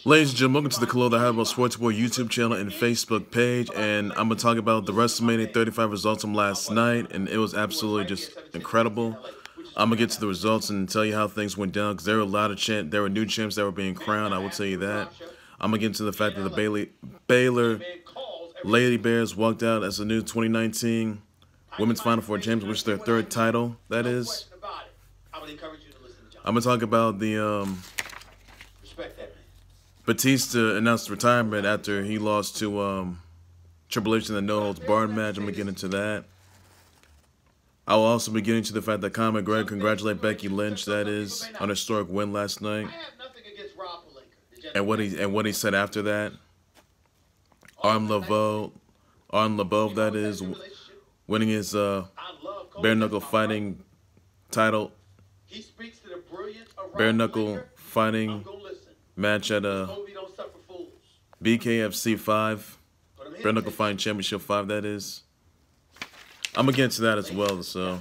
Ladies and gentlemen, welcome to the Khalil the Hardball Sports Boy YouTube channel and Facebook page, and I'm going to talk about the WrestleMania 35 results from last night, and it was absolutely just incredible. I'm going to get to the results and tell you how things went down, because there were a lot of there were new champs that were being crowned, I will tell you that. I'm going to get into the fact that the Baylor Lady Bears walked out as the new 2019 Women's Final Four champions, which is their third title, that is. I'm going to talk about the Batista announced retirement after he lost to Triple H in the no-holds-barred match. I'm going to get into that. I will also be getting to the fact that Conor McGregor congratulated Becky Lynch, that is, on a historic win last night. And what he said after that. Arn LeBeau, that is, winning his bare knuckle fighting title. Bare knuckle fighting match at BKFC 5, Bare Knuckle Fighting Championship 5, that is. I'm gonna get into that as well. So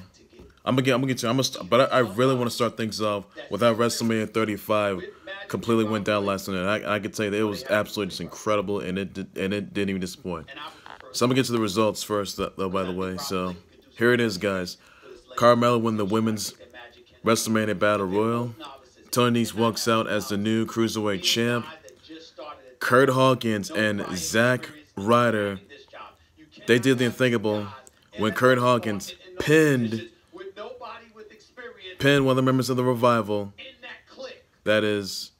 but I really want to start things off with how WrestleMania 35 completely went down last night. I could tell you that it was absolutely just incredible, and it didn't even disappoint. So I'm gonna get to the results first, though. By the way, so here it is, guys. Carmella won the women's WrestleMania Battle Royal. Tony Nese walks out as the new Cruiserweight champ. Curt Hawkins and Zack Ryder, they did the unthinkable when Curt Hawkins pinned one of the members of the Revival, that is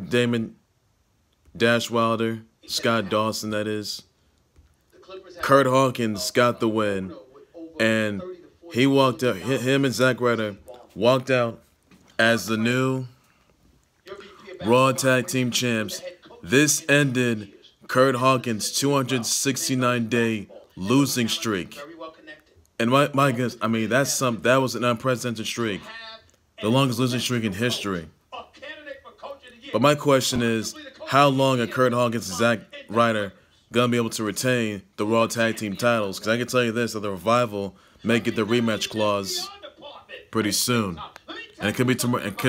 Damon Dash Wilder, Scott Dawson, that is. Curt Hawkins got the win, and he walked out, him and Zack Ryder walked out as the new Raw Tag Team Champs. This ended Curt Hawkins' 269-day losing streak. And my goodness, I mean, that was an unprecedented streak. The longest losing streak in history. But my question is, how long are Curt Hawkins and Zack Ryder going to be able to retain the Raw Tag Team titles? Because I can tell you this, that the Revival may get the rematch clause pretty soon. And it could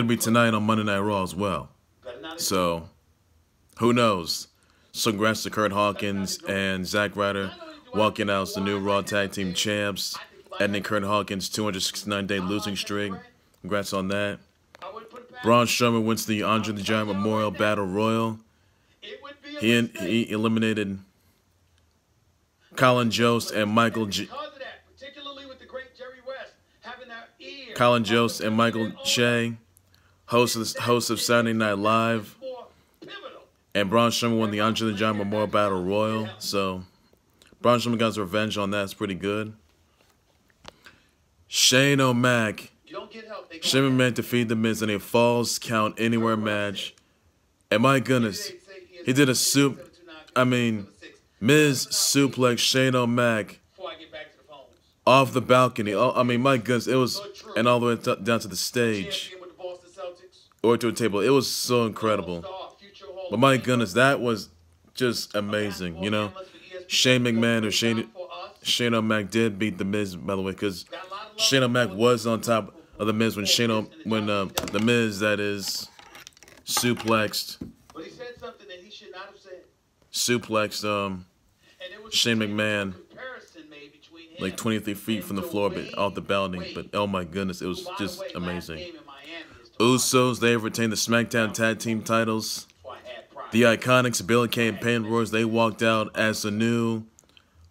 be tonight on Monday Night Raw as well. So, who knows? So congrats to Curt Hawkins and Zack Ryder walking out as the new Raw Tag Team Champs, ending Curt Hawkins' 269-day losing streak. Congrats on that. Braun Strowman wins the Andre the Giant Memorial Battle Royal. He eliminated Colin Jost and Michael Shea, hosts of Saturday Night Live, and Braun Strowman won the Andre the Giant Memorial Battle Royal. So Braun Strowman got his revenge on that. It's pretty good. Shane McMahon defeated The Miz in a Falls Count Anywhere match, and my goodness, he did Miz suplex Shane McMahon off the balcony. Oh, I mean, my goodness, it was, and all the way down to the stage or to a table. It was so incredible. But my goodness, that was just amazing. You know, Shane McMahon did beat The Miz, by the way, because Shane McMahon was on top of The Miz when The Miz, that is, suplexed Shane McMahon like 23 feet from the floor, but off the balcony. But oh my goodness, it was just amazing. Usos, they have retained the Smackdown Tag Team titles. The IIconics, Billie Kay and Peyton Royce, they walked out as the new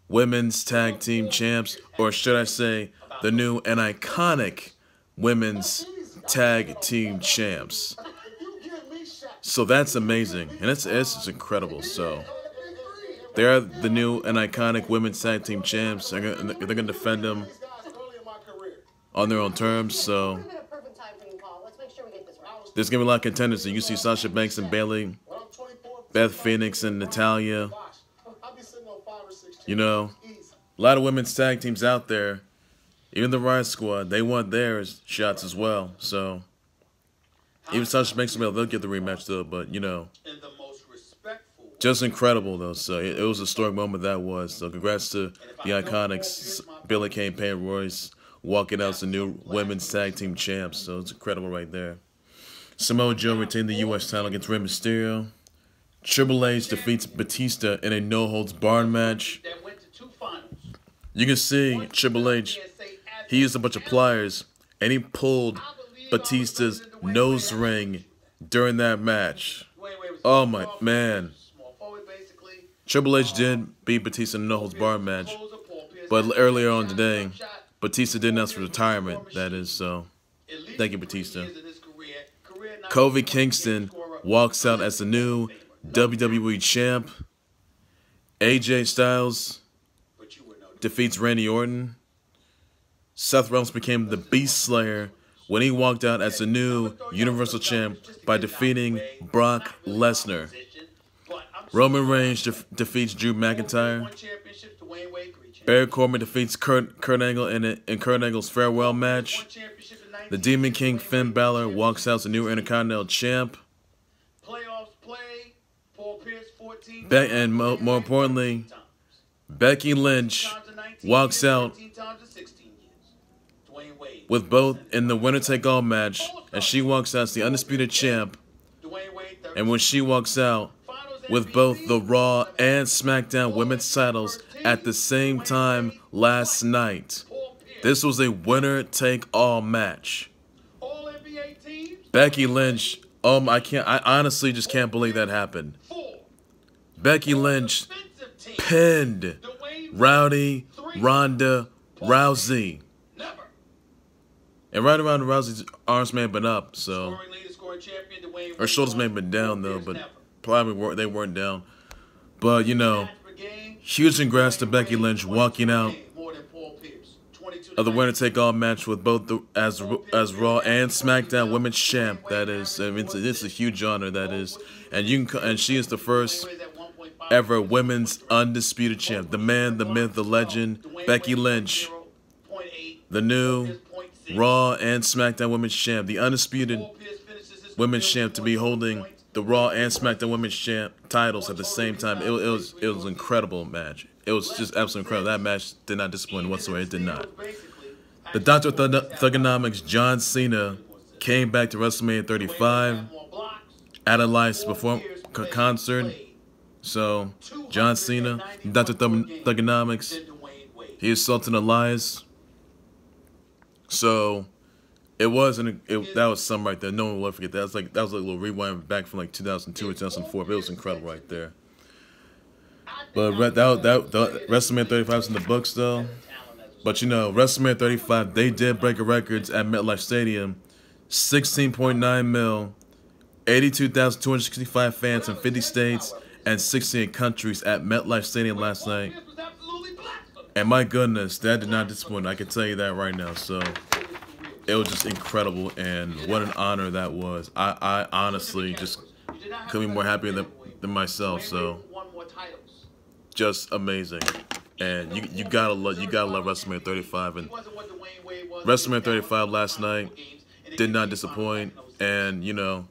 Women's Tag Team Champs, or should I say, the new and iconic Women's Tag Team Champs. So that's amazing, and it's incredible. So they're the new and iconic Women's Tag Team Champs. They're gonna defend them on their own terms. So there's gonna be a lot of contenders. So you see Sasha Banks and Bayley, Beth Phoenix and Natalya. You know, a lot of women's tag teams out there. Even the Riot Squad, they want their shots as well. So even Sasha Banks and Bayley, they'll get the rematch though. But you know, just incredible though. So it was a historic moment, that was. So congrats to the IIconics, Billie Kay and Peyton Royce walking out as the new Women's Tag Team Champs. So it's incredible right there. Samoa Joe retained the U.S. title against Rey Mysterio. Triple H defeats Batista in a no-holds-barred match. You can see Triple H, he used a bunch of pliers, and he pulled Batista's nose ring during that match. Oh my man. Triple H did beat Batista in a no-holds-barred match, but earlier on today, Batista did announce retirement, that is, so thank you, Batista. Kofi Kingston walks out as the new WWE champ. AJ Styles defeats Randy Orton. Seth Rollins became the Beast Slayer when he walked out as the new Universal Champ by defeating Brock Lesnar. Roman Reigns defeats Drew McIntyre. Baron Corbin defeats Kurt Angle in Kurt Angle's farewell match. The Demon King Finn Balor walks out as the new Intercontinental Champ. And more importantly, Becky Lynch walks out with both in the winner-take-all match, and she walks out as the Undisputed Champ. And when she walks out with both the Raw and SmackDown Women's titles at the same time last night. This was a winner-take-all match. Becky Lynch, I honestly just can't believe that happened. Becky Lynch pinned Ronda Rousey. And Ronda Rousey's arms may have been up, so her shoulders may have been down though, but probably they weren't down. But you know, huge congrats to Becky Lynch walking out of the winner-take-all match with both as Raw and SmackDown Women's Champ. That is, I mean, it's a huge honor. That is, and she is the first ever Women's Undisputed Champ. The man, the myth, the legend, Becky Lynch, the new Raw and SmackDown Women's Champ, the Undisputed Women's Champ, to be holding the Raw and SmackDown Women's Champ titles at the same time. It was an incredible match. It was just absolutely incredible. That match did not disappoint whatsoever. It did not. The Dr. Thugonomics John Cena came back to WrestleMania 35 at Elias concert. So John Cena, Dr. Thugonomics, he assaulted Elias. So that was something right there. No one will ever forget that. That was like a little rewind back from like 2002 or 2004. But it was incredible right there. But that WrestleMania 35 is in the books though. But you know, WrestleMania 35, they did break records at MetLife Stadium. 16.9 mil, 82,265 fans in 50 states and 68 countries at MetLife Stadium last night. And my goodness, that did not disappoint. I can tell you that right now. So it was just incredible, and what an honor that was. I honestly just couldn't be more happy than myself. So just amazing. And you gotta love WrestleMania 35, and WrestleMania 35 last night did not disappoint, and you know,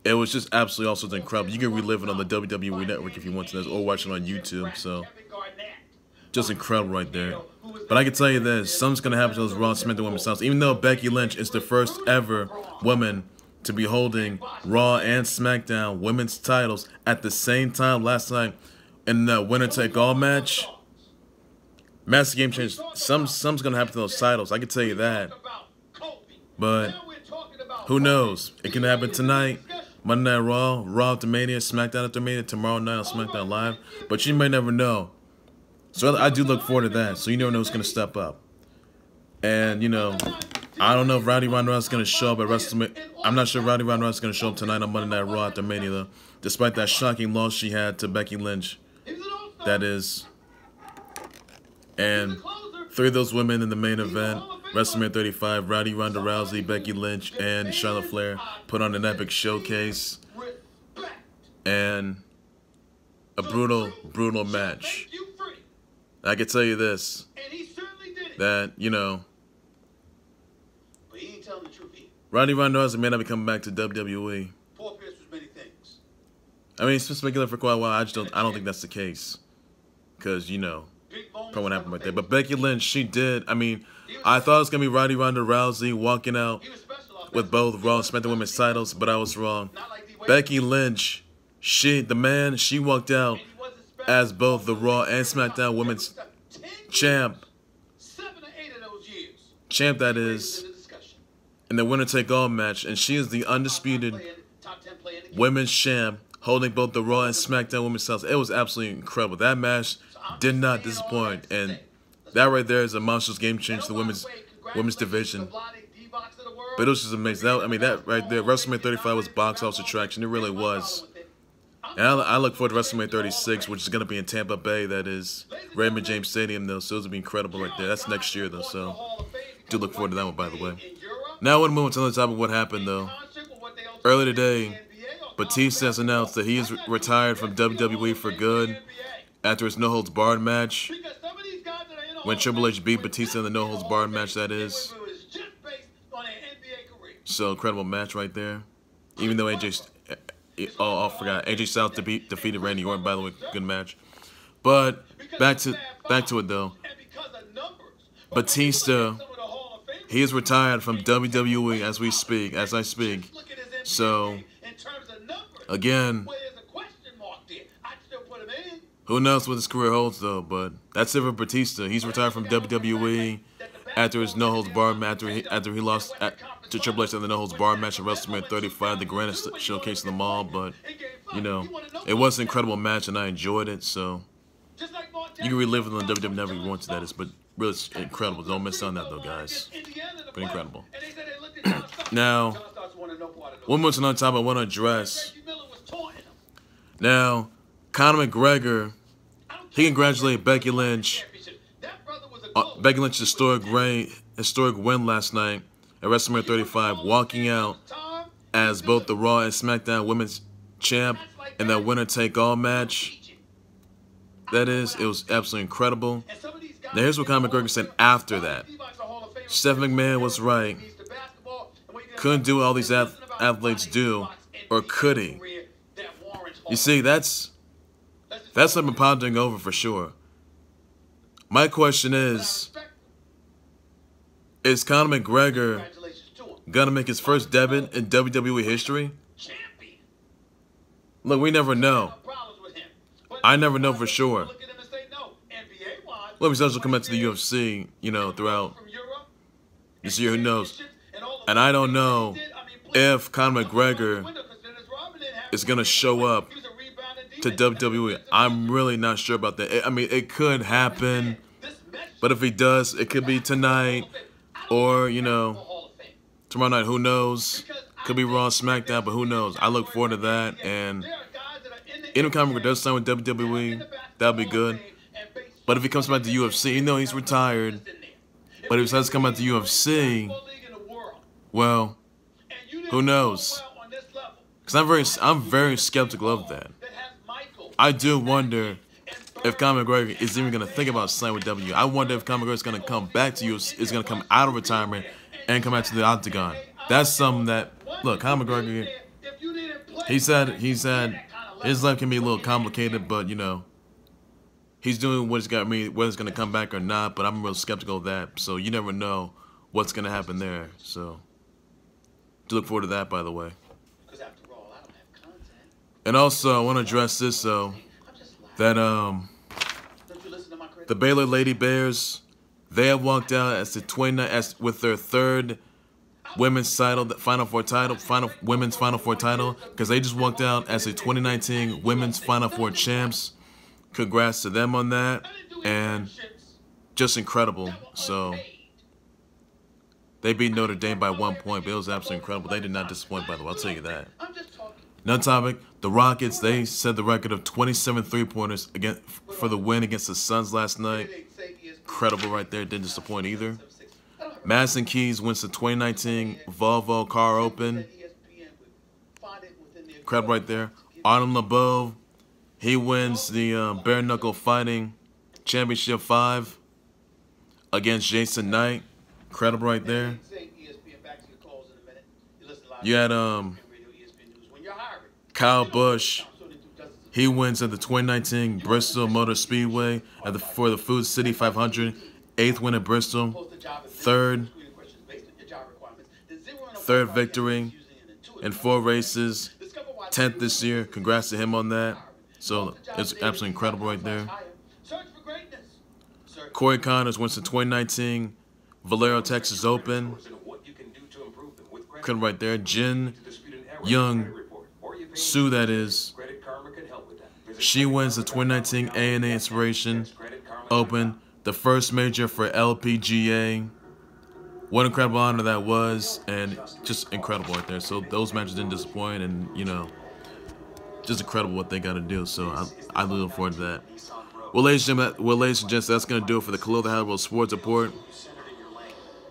it was just absolutely also incredible. You can relive it on the WWE Network if you want to, or watch it on YouTube. So just incredible right there. But I can tell you this, something's gonna happen to those Raw and SmackDown Women's titles. Even though Becky Lynch is the first ever woman to be holding Raw and SmackDown Women's titles at the same time last night in the winner-take-all match. Massive game change. Something's gonna happen to those titles. I can tell you that. But who knows? It can happen tonight. Monday Night Raw, Raw after Mania, SmackDown after Mania, tomorrow night on SmackDown Live. But you may never know. So I do look forward to that. So you never know who's gonna step up. And you know, I don't know if Ronda Rousey is gonna show up at WrestleMania. I'm not sure Ronda Rousey is gonna show up tonight on Monday Night Raw after Mania though. Despite that shocking loss she had to Becky Lynch. That is. And three of those women in the main event, WrestleMania 35, Ronda Rousey, Becky Lynch, and Charlotte Flair, put on an epic showcase. And a brutal match. I can tell you this, that, you know, Ronda Rousey may not be coming back to WWE. I mean, it's been speculated for quite a while. I don't think that's the case. Because, you know, probably what happened right there. But Becky Lynch, she did. I mean, I thought it was going to be Ronda Rousey walking out with both Raw and SmackDown Women's titles, but I was wrong. Becky Lynch, she walked out as both the Raw and SmackDown Women's champ. Champ, that is, in the winner-take-all match, and she is the undisputed women's champ, holding both the Raw and SmackDown Women's titles. It was absolutely incredible. That match did not disappoint, and that right there is a monstrous game change to the women's division. But it was just amazing. That right there, WrestleMania 35 was box office attraction. It really was. And I look forward to WrestleMania 36, which is going to be in Tampa Bay. That is Raymond James Stadium, though. So it's going to be incredible right there. That's next year, though. So do look forward to that one, by the way. Now I want to move on to another topic of what happened, though. Earlier today, Batista has announced that he is retired from WWE for good after his no-holds-barred match. When Triple H beat Batista in the no-holds-barred match, that is. So, incredible match right there. Even though AJ Styles defeated Randy Orton, by the way, good match. But back to it though. Batista, he is retired from WWE as I speak. So, again, who knows what his career holds though? But that's it for Batista. He's retired from WWE after his no-holds-barred match, after he lost to Triple H in the no-holds-barred match at WrestleMania 35, the grandest showcase of them all. But, you know, it was an incredible match, and I enjoyed it. So, you can relive it on WWE whenever you want to, that is. But really, it's incredible. Don't miss on that, though, guys. But incredible. Now, one more another topic I want to address. Now, Conor McGregor, he congratulated Becky Lynch. Becky Lynch's historic win last night at WrestleMania 35, walking out as both the Raw and SmackDown Women's champ in that winner-take-all match. That is, it was absolutely incredible. Now here's what Conor McGregor said after that. Seth McMahon was right. Couldn't do what all these athletes do, or could he? You see, that's what I've been pondering over for sure. My question is Conor McGregor gonna make his first debut in WWE history? Look, we never know. I never know for sure. Well, he's also come back to the UFC, you know, throughout this year, who knows? And I don't know if Conor McGregor is gonna show up to WWE. I'm really not sure about that. I mean, it could happen, but if he does, it could be tonight or, you know, tomorrow night. Who knows? Could be Raw, SmackDown, but who knows? I look forward to that. And if Conor McGregor does sign with WWE, that'll be good. But if he comes back to UFC, you know he's retired. But if he decides to come back to UFC, well, who knows? Because I'm very skeptical of that. I do wonder if Conor McGregor is even going to think about signing with WWE. I wonder if Conor McGregor is going to come back to UFC, is going to come out of retirement and come back to the octagon. That's something that, look, Conor McGregor, he said his life can be a little complicated, but, you know, he's doing what he's got me, whether it's going to come back or not, but I'm real skeptical of that. So you never know what's going to happen there. So do look forward to that, by the way. And also, I want to address this, though, that the Baylor Lady Bears, they have walked out as with their third women's title, the women's Final Four title, because they just walked out as the 2019 women's Final Four champs. Congrats to them on that, and just incredible. So they beat Notre Dame by 1 point, but it was absolutely incredible. They did not disappoint, by the way. I'll tell you that. Another topic, the Rockets, they set the record of 27 three-pointers for the win against the Suns last night. Incredible right there. Didn't disappoint either. Madison Keys wins the 2019 Volvo Car Open. Incredible right there. Artem Leboev, he wins the Bare Knuckle Fighting Championship 5 against Jason Knight. Incredible right there. You had Kyle Busch, he wins at the 2019 Bristol Motor Speedway for the Food City 500. 8th win at Bristol. 3rd third victory in 4 races, 10th this year. Congrats to him on that. So it's absolutely incredible right there. Corey Connors wins the 2019 Valero Texas Open. Incredible right there. Jin Young Sue, that is. She wins the 2019 ANA Inspiration Open, the first major for LPGA. What an incredible honor that was, and just incredible right there. So those matches didn't disappoint, and you know, just incredible what they got to do. So I really look forward to that. Well, ladies and gents, that's gonna do it for the Khalil the High World Sports Report.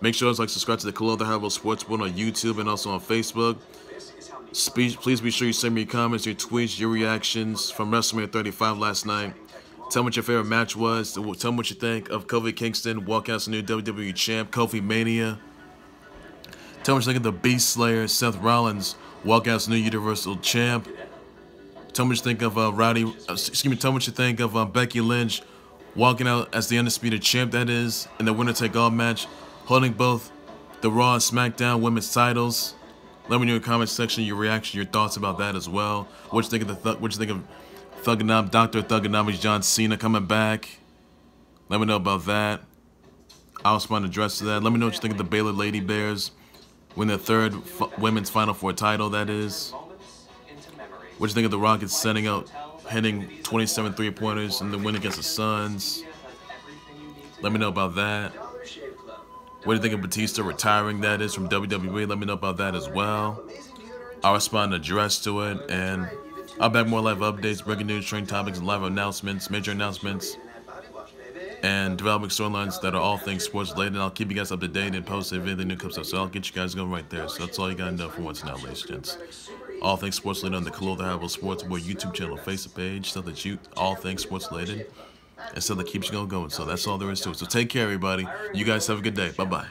Make sure to subscribe to the Khalil the High World Sports Report on YouTube and also on Facebook. Please be sure you send me your comments, your tweets, your reactions from WrestleMania 35 last night. Tell me what your favorite match was. Tell me what you think of Kofi Kingston walking out as the new WWE champ, KofiMania. Tell me what you think of the Beast Slayer, Seth Rollins, walking out as the new Universal champ. Tell me what you think of tell me what you think of Becky Lynch walking out as the undisputed champ, that is, in the winner-take-all match, holding both the Raw and Smackdown women's titles. Let me know in the comment section your reaction, your thoughts about that as well. What you think of Dr. Thugonomics John Cena coming back? Let me know about that. I'll respond to address to that. Let me know what you think of the Baylor Lady Bears win their 3rd women's Final Four title, that is. What you think of the Rockets hitting 27 3-pointers in the win against the Suns? Let me know about that. What do you think of Batista retiring, that is, from WWE? Let me know about that as well. I'll respond and address to it, and I'll back more live updates, breaking news, trending topics, and live announcements, major announcements, and developing storylines that are all things sports related. I'll keep you guys up to date and post if anything new comes up. So I'll get you guys going right there. So that's all you gotta know for once now, ladies and gents. All things sports related on the Khalil the High World Sports Report YouTube channel, Facebook page, so that all things sports related, and so that keeps you going. So that's all there is to it. So take care, everybody. You guys have a good day. Bye bye.